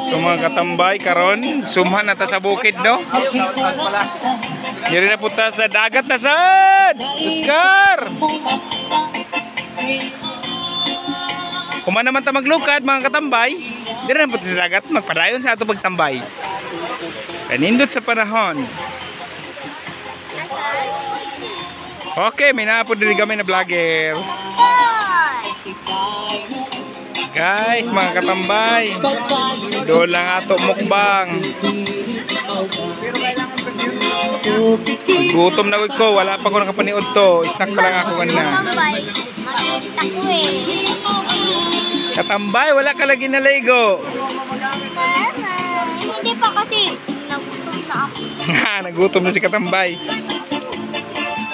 So mga katambay karon, sumhan na ta sa bukid no. Diri na punta sa dagat na sad. Oscar. Kuma naman ta maglukad mga katambay. Diri na punta sa dagat magpadayon sa ato pagtambay. Kanindot sa panahon. Okay, may naapod diri kami na vlogger. Guys, mga katambay, doon lang ato mukbang. Gutom na ko, wala pa ko nakapaniod to. Snack pa lang ako kanina. Katambay, wala ka lagi na Lego. Hindi pa kasi nagutom na ako. Nagutom na si katambay.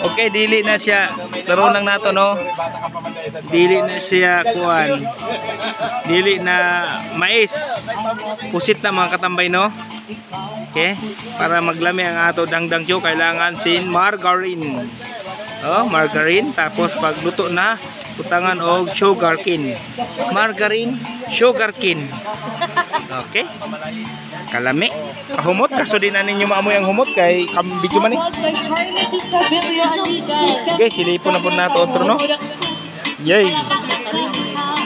Okay, dili na siya. Laro lang nato no. Dili na siya kuan. Dili na mais. Pusit na mga katambay no. Okay? Para maglami ang ato dangdang show, kailangan sin margarine. Oh, margarine. Tapos pag luto na, utangan og sugar cane. Margarine, sugar cane. Okay? Kalami. Kahumot. Kaso din na ninyo maamoy ang humot kay video man eh. Sige, silipon na po nato otro no. Yay.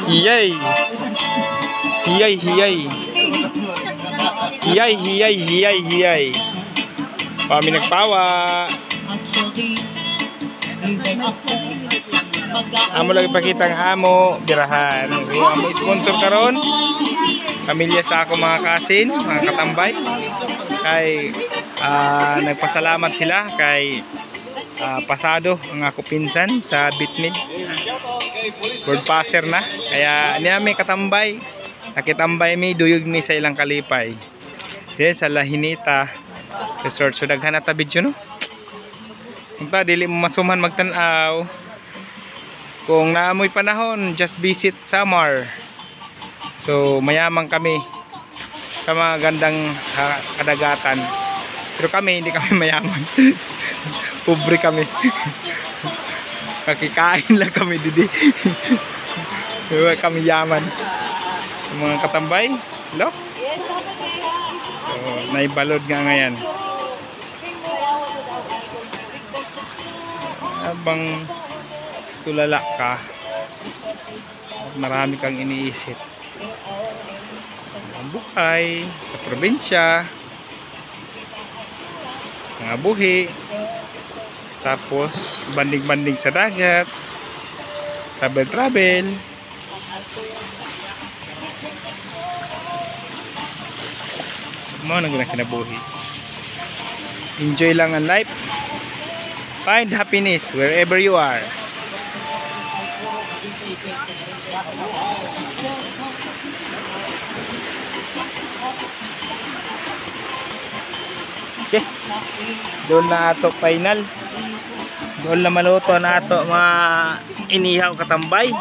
Yay. Hiyay, hiyay. Hiyay, hiyay, hiyay, hiyay. Kami nagpawa. Amo lagi pakita ang amo birahan. Amo sponsor karon. Pamilya sa ako mga kasin, mga katambay. Kay nagpasalamat sila kay pasado ang ako pinsan sa Bitmid. Bird passer na. Kaya niya may katambay. Nakitambay mi duyog mi sa ilang kalipay. Dili sa Lahinita Resort. So daghan na ta video no. Unta dili mo masuman magtan-aw. Kung naamoy panahon, just visit Samar. So mayaman kami sa mga gandang kadagatan. Pero kami hindi kami mayaman. Pobre kami. Kakikain lang kami didi. Pero kami yaman. Mga katambay, look. So, naibalod nga ngayon. Habang tulala ka, marami kang iniisip. Ang buhay sa probinsya, mga buhi, tapos banding-banding sa dagat, travel-travel. Mo nang kinabuhi. Enjoy lang ang life. Find happiness wherever you are. Okay. Doon na ato final. Doon na maluto na ato mga inihaw katambay.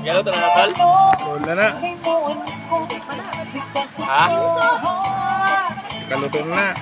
Yalo to na tol? Wala na. Ha? Kaluto na.